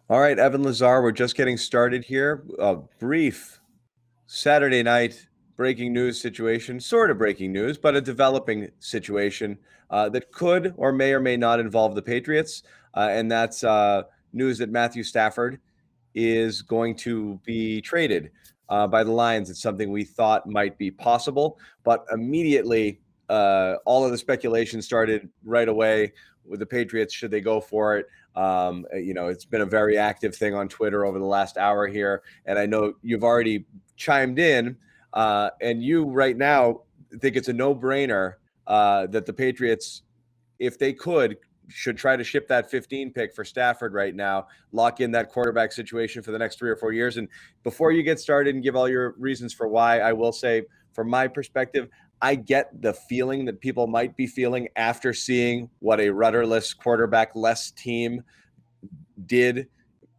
All right, Evan Lazar, we're just getting started here. A brief Saturday night breaking news situation, sort of breaking news, but a developing situation that could or may not involve the Patriots. And that's news that Matthew Stafford is going to be traded by the Lions. It's something we thought might be possible, but immediately all of the speculation started right away with the Patriots. Should they go for it? It's been a very active thing on Twitter over the last hour here, and I know you've already chimed in, and you right now think it's a no-brainer that the Patriots, if they could, should try to ship that 15 pick for Stafford right now, lock in that quarterback situation for the next 3 or 4 years. And before you get started and give all your reasons for why, I will say, from my perspective, I get the feeling that people might be feeling after seeing what a rudderless quarterback-less team did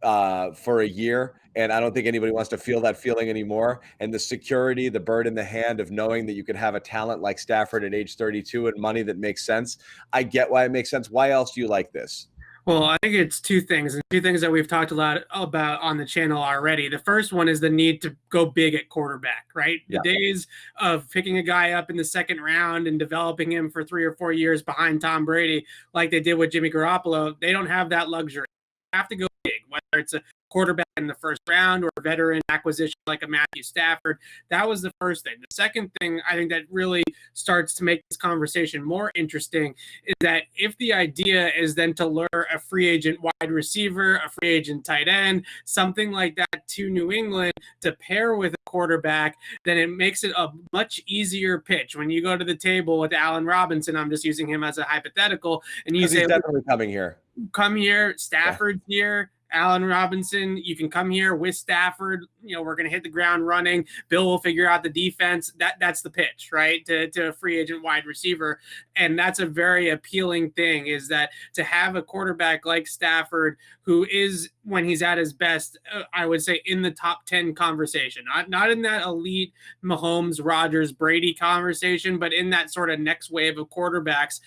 for a year. And I don't think anybody wants to feel that feeling anymore. And the security, the bird in the hand of knowing that you could have a talent like Stafford at age 32 and money that makes sense. I get why it makes sense. Why else do you like this? Well, I think it's two things that we've talked a lot about on the channel already. The first one is the need to go big at quarterback, right? Yeah. The days of picking a guy up in the second round and developing him for 3 or 4 years behind Tom Brady, like they did with Jimmy Garoppolo, they don't have that luxury. They have to go big, whether it's a quarterback in the first round or a veteran acquisition like a Matthew Stafford. That was the first thing. The second thing I think that really starts to make this conversation more interesting is that if the idea is then to lure a free agent wide receiver, a free agent tight end, something like that to New England to pair with a quarterback, then it makes it a much easier pitch. When you go to the table with Allen Robinson, I'm just using him as a hypothetical, and you say, he's definitely coming here. Come here, Stafford's here. Allen Robinson, you can come here with Stafford. We're going to hit the ground running. Bill will figure out the defense. That's the pitch, right? To a free agent wide receiver. And that's a very appealing thing, is that to have a quarterback like Stafford, who is, when he's at his best, I would say in the top 10 conversation, not in that elite Mahomes, Rodgers, Brady conversation, but in that sort of next wave of quarterbacks.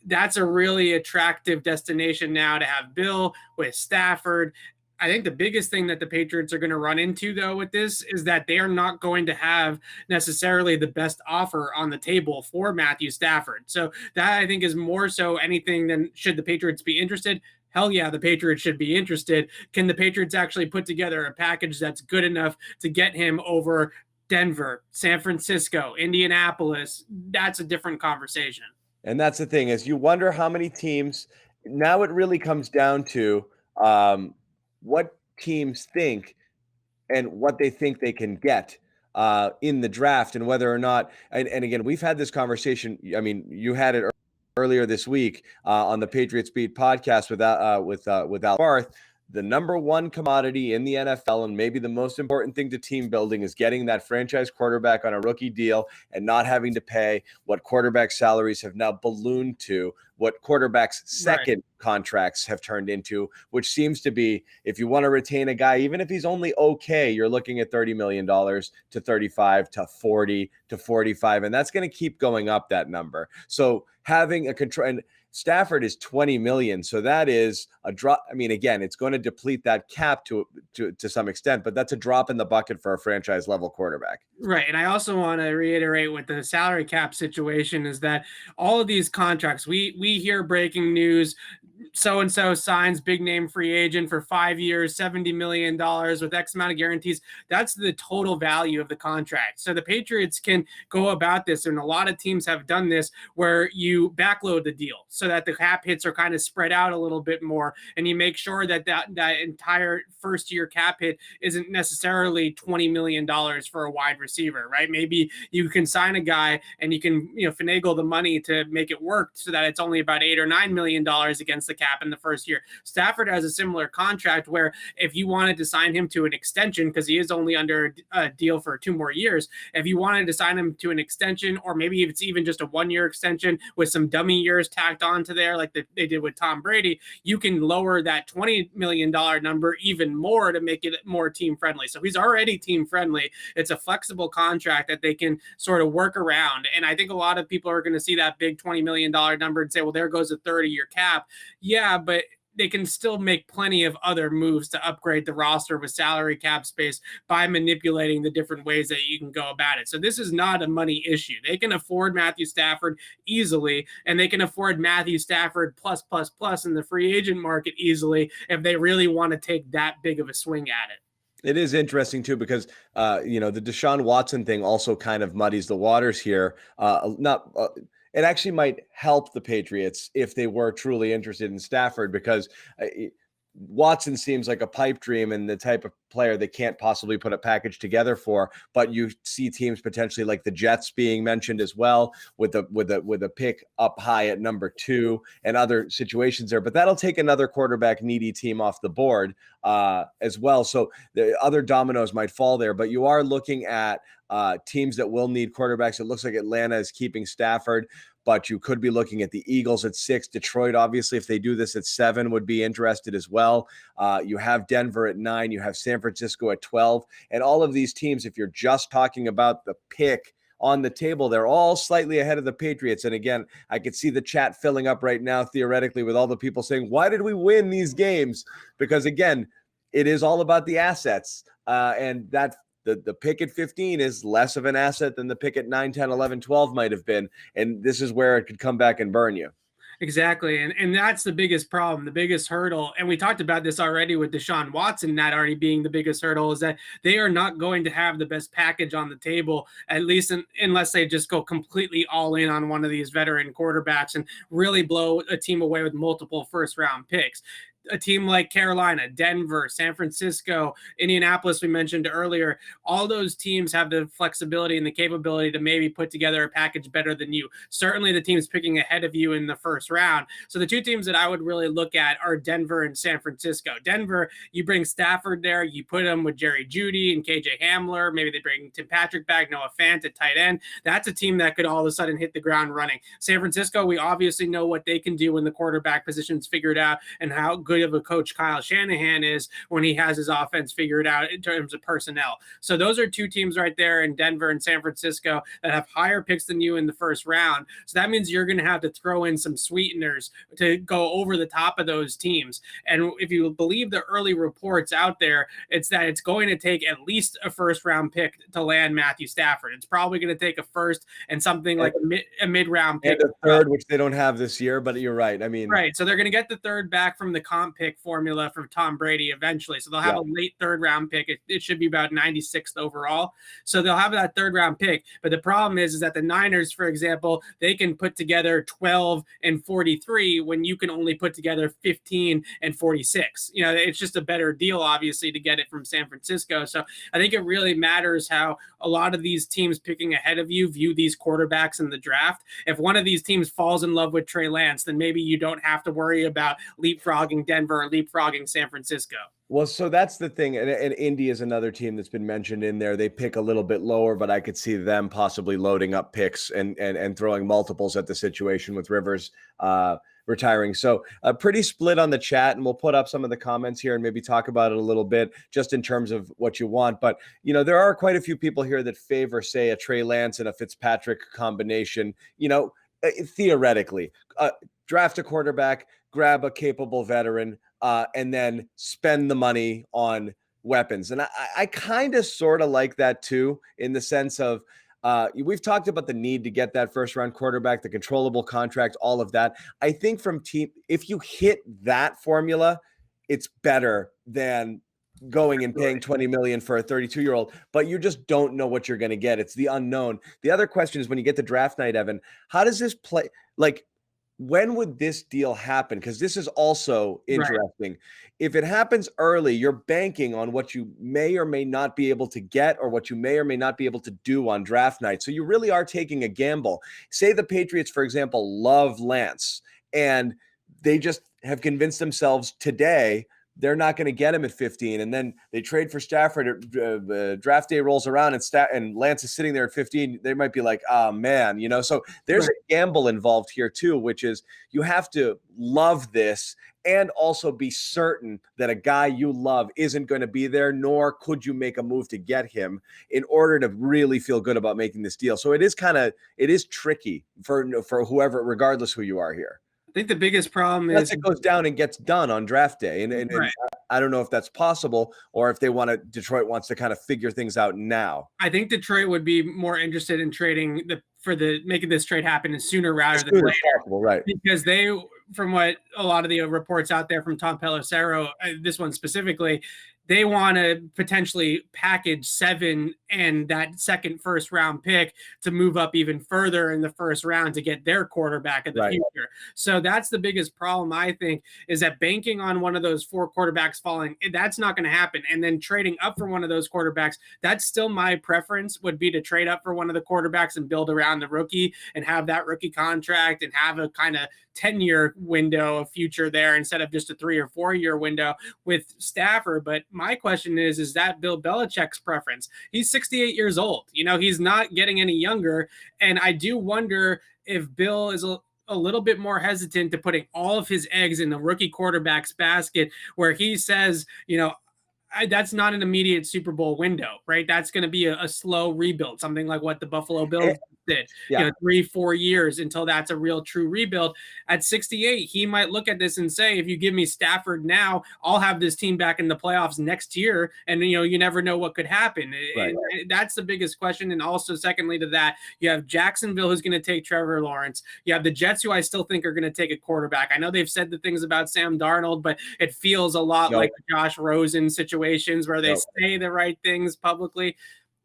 That's a really attractive destination now to have Bill with Stafford. I think the biggest thing that the Patriots are going to run into, though, with this is that they are not going to have necessarily the best offer on the table for Matthew Stafford. So that, I think, is more so anything than should the Patriots be interested. Hell yeah, the Patriots should be interested. Can the Patriots actually put together a package that's good enough to get him over Denver, San Francisco, Indianapolis? That's a different conversation. And that's the thing, is you wonder how many teams, now it really comes down to what teams think and what they think they can get in the draft, and whether or not, and again, we've had this conversation. I mean, you had it earlier this week on the Patriots Beat podcast with Al Barth. The number one commodity in the NFL, and maybe the most important thing to team building, is getting that franchise quarterback on a rookie deal and not having to pay what quarterback salaries have now ballooned to, what quarterbacks' second contracts have turned into, which seems to be, if you want to retain a guy, even if he's only okay, you're looking at $30 million to 35 to 40 to 45, and that's going to keep going up, that number. So having a control, and Stafford is 20 million. So that is a drop. I mean, again, it's going to deplete that cap to some extent, but that's a drop in the bucket for a franchise level quarterback. Right. And I also want to reiterate with the salary cap situation is that all of these contracts, we hear breaking news. So-and-so signs big name free agent for 5 years, $70 million with X amount of guarantees. That's the total value of the contract. So the Patriots can go about this, and a lot of teams have done this, where you backload the deal so that the cap hits are kind of spread out a little bit more, and you make sure that entire first year cap hit isn't necessarily $20 million for a wide receiver, right? Maybe you can sign a guy and you can finagle the money to make it work so that it's only about $8 or $9 million against the cap in the first year. Stafford has a similar contract where if you wanted to sign him to an extension, because he is only under a deal for 2 more years, if you wanted to sign him to an extension, or maybe if it's even just a 1-year extension with some dummy years tacked onto there like they did with Tom Brady, you can lower that $20 million number even more to make it more team friendly. So he's already team friendly. It's a flexible contract that they can sort of work around. And I think a lot of people are going to see that big $20 million number and say, well, there goes a 30-year cap. Yeah, but they can still make plenty of other moves to upgrade the roster with salary cap space by manipulating the different ways that you can go about it. So this is not a money issue. They can afford Matthew Stafford easily, and they can afford Matthew Stafford plus in the free agent market easily if they really want to take that big of a swing at it. It is interesting too because the Deshaun Watson thing also kind of muddies the waters here. It actually might help the Patriots if they were truly interested in Stafford, because Watson seems like a pipe dream and the type of player they can't possibly put a package together for. But you see teams potentially like the Jets being mentioned as well, with a pick up high at number 2 and other situations there. But that'll take another quarterback needy team off the board as well. So the other dominoes might fall there. But you are looking at teams that will need quarterbacks. It looks like Atlanta is keeping Stafford, but you could be looking at the Eagles at 6. Detroit, obviously, if they do this at 7, would be interested as well. You have Denver at 9. You have San Francisco at 12. And all of these teams, if you're just talking about the pick on the table, they're all slightly ahead of the Patriots. And again, I could see the chat filling up right now, theoretically, with all the people saying, why did we win these games? Because, again, it is all about the assets. And that the pick at 15 is less of an asset than the pick at 9, 10, 11, 12 might have been. And this is where it could come back and burn you. Exactly. And that's the biggest problem, the biggest hurdle. And we talked about this already with Deshaun Watson, that already being the biggest hurdle, is that they are not going to have the best package on the table, at least unless they just go completely all in on one of these veteran quarterbacks and really blow a team away with multiple first-round picks. A team like Carolina, Denver, San Francisco, Indianapolis, we mentioned earlier, all those teams have the flexibility and the capability to maybe put together a package better than you. Certainly the teams picking ahead of you in the first round. So the two teams that I would really look at are Denver and San Francisco. Denver, you bring Stafford there, you put him with Jerry Jeudy and KJ Hamler. Maybe they bring Tim Patrick back, Noah Fant at tight end. That's a team that could all of a sudden hit the ground running. San Francisco, we obviously know what they can do when the quarterback position's figured out and how good of a coach Kyle Shanahan is when he has his offense figured out in terms of personnel. So those are two teams right there in Denver and San Francisco that have higher picks than you in the first round. So that means you're going to have to throw in some sweeteners to go over the top of those teams. And if you believe the early reports out there, it's that it's going to take at least a first round pick to land Matthew Stafford. It's probably going to take a first and something like a mid-round pick. And a third, which they don't have this year, but you're right. I mean, right. So they're going to get the third back from the comp pick formula from Tom Brady eventually. So they'll have a late third round pick. It should be about 96th overall. So they'll have that third round pick. But the problem is that the Niners, for example, they can put together 12 and 43 when you can only put together 15 and 46. It's just a better deal, obviously, to get it from San Francisco. So I think it really matters how a lot of these teams picking ahead of you view these quarterbacks in the draft. If one of these teams falls in love with Trey Lance, then maybe you don't have to worry about leapfrogging Denver or leapfrogging San Francisco. Well, so that's the thing. And Indy is another team that's been mentioned in there. They pick a little bit lower, but I could see them possibly loading up picks and throwing multiples at the situation with Rivers retiring. So pretty split on the chat, and we'll put up some of the comments here and maybe talk about it a little bit just in terms of what you want. But, there are quite a few people here that favor, say, a Trey Lance and a Fitzpatrick combination, theoretically. Draft a quarterback, grab a capable veteran, and then spend the money on weapons. And I kind of sort of like that too, in the sense of we've talked about the need to get that first round quarterback, the controllable contract, all of that. I think if you hit that formula, it's better than going and paying $20 million for a 32-year-old, but you just don't know what you're going to get. It's the unknown. The other question is, when you get to draft night, Evan, how does this play? Like, when would this deal happen? Because this is also interesting. Right. If it happens early, you're banking on what you may or may not be able to get or what you may or may not be able to do on draft night. So you really are taking a gamble. Say the Patriots, for example, love Lance, and they just have convinced themselves today they're not going to get him at 15. And then they trade for Stafford. Draft day rolls around and Lance is sitting there at 15. They might be like, oh, man, So there's a gamble involved here, too, which is you have to love this and also be certain that a guy you love isn't going to be there, nor could you make a move to get him in order to really feel good about making this deal. So it is tricky for whoever, regardless who you are here. think the biggest problem Unless is it goes down and gets done on draft day. And right. I don't know if that's possible or if Detroit wants to kind of figure things out now. I think Detroit would be more interested in trading making this trade happen sooner rather than soon later. as possible, right? Because from what a lot of the reports out there from Tom Pelissero, this one specifically, they want to potentially package 7 and that second first round pick to move up even further in the first round to get their quarterback of the future. So that's the biggest problem, I think, is that banking on one of those 4 quarterbacks falling, that's not going to happen. And then trading up for one of those quarterbacks, that's still my preference, would be to trade up for one of the quarterbacks and build around the rookie and have that rookie contract and have a kind of 10-year window of future there instead of just a 3 or 4 year window with Stafford. But my question is that Bill Belichick's preference? He's 68 years old. He's not getting any younger. And I do wonder if Bill is a little bit more hesitant to putting all of his eggs in the rookie quarterback's basket, where he says, that's not an immediate Super Bowl window, right? That's going to be a slow rebuild, something like what the Buffalo Bills did, 3-4 years until that's a real true rebuild. At 68, he might look at this and say, if you give me Stafford now, I'll have this team back in the playoffs next year. And, you never know what could happen. Right. That's the biggest question. And also, secondly to that, you have Jacksonville, who's going to take Trevor Lawrence. You have the Jets, who I still think are going to take a quarterback. I know they've said the things about Sam Darnold, but it feels a lot like the Josh Rosen situation where they say the right things publicly.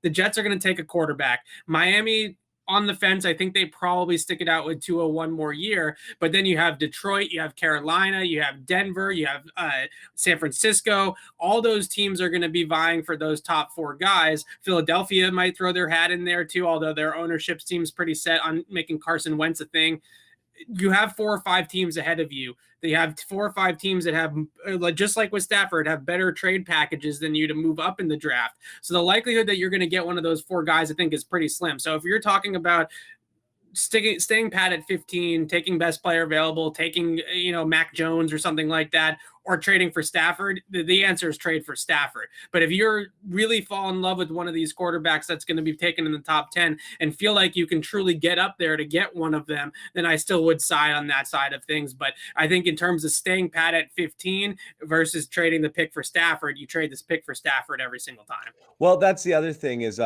The Jets are going to take a quarterback. Miami on the fence. I think they probably stick it out with Tua one more year. But then you have Detroit, you have Carolina, you have Denver, you have San Francisco. All those teams are going to be vying for those top 4 guys. Philadelphia might throw their hat in there too, although their ownership seems pretty set on making Carson Wentz a thing. You have 4 or 5 teams ahead of you. They have 4 or 5 teams that have, just like with Stafford, have better trade packages than you to move up in the draft. So the likelihood that you're going to get one of those 4 guys, I think, is pretty slim. So if you're talking about staying pat at 15, taking best player available, taking, Mac Jones or something like that, or trading for Stafford, the answer is trade for Stafford. But if you're really fall in love with one of these quarterbacks that's going to be taken in the top 10 and feel like you can truly get up there to get one of them, then I still would side on that side of things. But I think in terms of staying pat at 15 versus trading the pick for Stafford, you trade this pick for Stafford every single time. Well, that's the other thing is,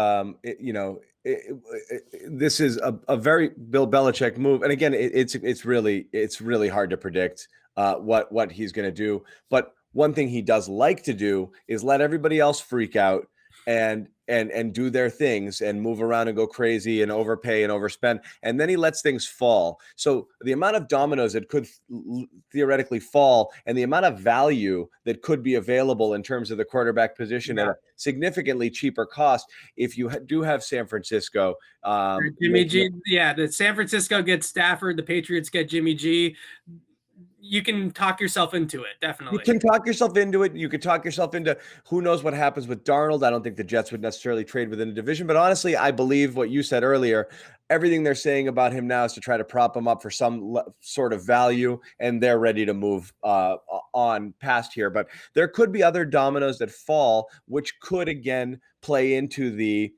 this is a very Bill Belichick move. And again, it's really hard to predict what he's going to do. But one thing he does like to do is let everybody else freak out and do their things and move around and go crazy and overpay and overspend. And then he lets things fall. So the amount of dominoes that could theoretically fall and the amount of value that could be available in terms of the quarterback position at a significantly cheaper cost. If you do have San Francisco, Jimmy G, the San Francisco gets Stafford, the Patriots get Jimmy G. You can talk yourself into it, definitely. You can talk yourself into it. You could talk yourself into who knows what happens with Darnold. I don't think the Jets would necessarily trade within the division. But honestly, I believe what you said earlier. Everything they're saying about him now is to try to prop him up for some sort of value, and they're ready to move on past here. But there could be other dominoes that fall, which could, again, play into the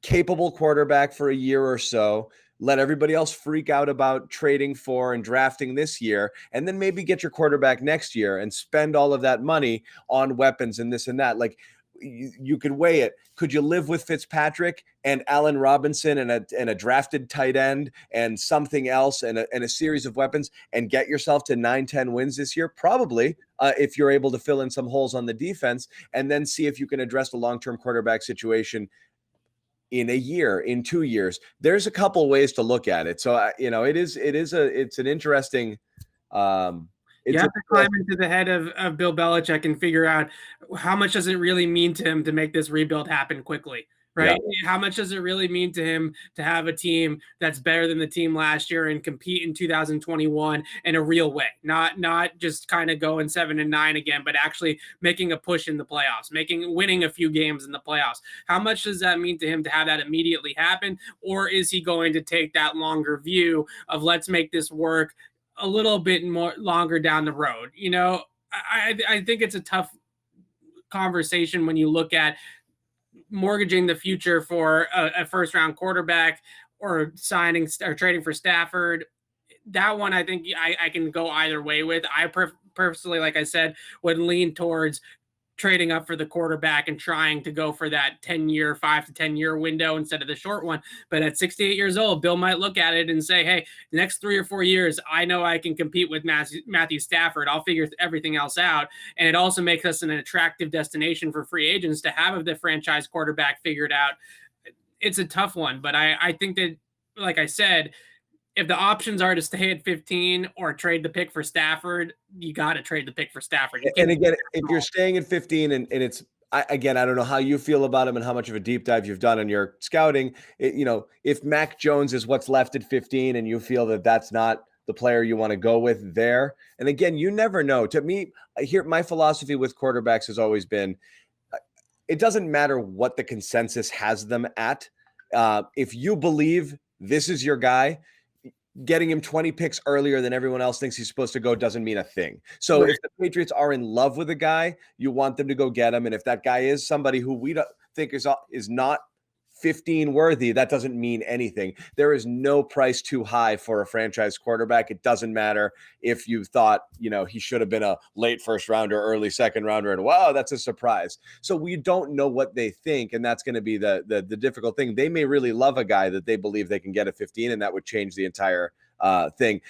capable quarterback for a year or so, let everybody else freak out about trading for and drafting this year, and then maybe get your quarterback next year and spend all of that money on weapons and this and that. Like, you could weigh it. Could you live with Fitzpatrick and Allen Robinson and a drafted tight end and something else and a series of weapons and get yourself to 9-10 wins this year? Probably, if you're able to fill in some holes on the defense and then see if you can address the long-term quarterback situation in a year, in 2 years. There's a couple ways to look at it. So, it's an interesting, you have to climb into the head of Bill Belichick and figure out how much does it really mean to him to make this rebuild happen quickly, right? Yeah. How much does it really mean to him to have a team that's better than the team last year and compete in 2021 in a real way, not just kind of going 7-9 again, but actually making a push in the playoffs, winning a few games in the playoffs. How much does that mean to him to have that immediately happen? Or is he going to take that longer view of let's make this work a little bit more longer down the road? I think it's a tough conversation when you look at mortgaging the future for a first round quarterback or signing or trading for Stafford. that one I think I can go either way with. I personally, like I said, would lean towards trading up for the quarterback and trying to go for that 10-year, 5 to 10-year window instead of the short one. But at 68 years old, Bill might look at it and say, hey, the next 3 or 4 years, I know I can compete with Matthew Stafford. I'll figure everything else out. And it also makes us an attractive destination for free agents to have the franchise quarterback figured out. It's a tough one, but I think that, like I said, if the options are to stay at 15 or trade the pick for Stafford, you got to trade the pick for Stafford. And again, if you're staying at 15 and it's, again, I don't know how you feel about him and how much of a deep dive you've done on your scouting. If Mac Jones is what's left at 15 and you feel that that's not the player you want to go with there. And again, you never know. To me, my philosophy with quarterbacks has always been, it doesn't matter what the consensus has them at. If you believe this is your guy, getting him 20 picks earlier than everyone else thinks he's supposed to go doesn't mean a thing. So if the Patriots are in love with a guy, you want them to go get him. And if that guy is somebody who we don't think is not 15 worthy, that doesn't mean anything. There is no price too high for a franchise quarterback. It doesn't matter if you thought, he should have been a late first rounder, early second rounder, and wow, that's a surprise. So we don't know what they think, and that's going to be the difficult thing. They may really love a guy that they believe they can get at 15, and that would change the entire thing.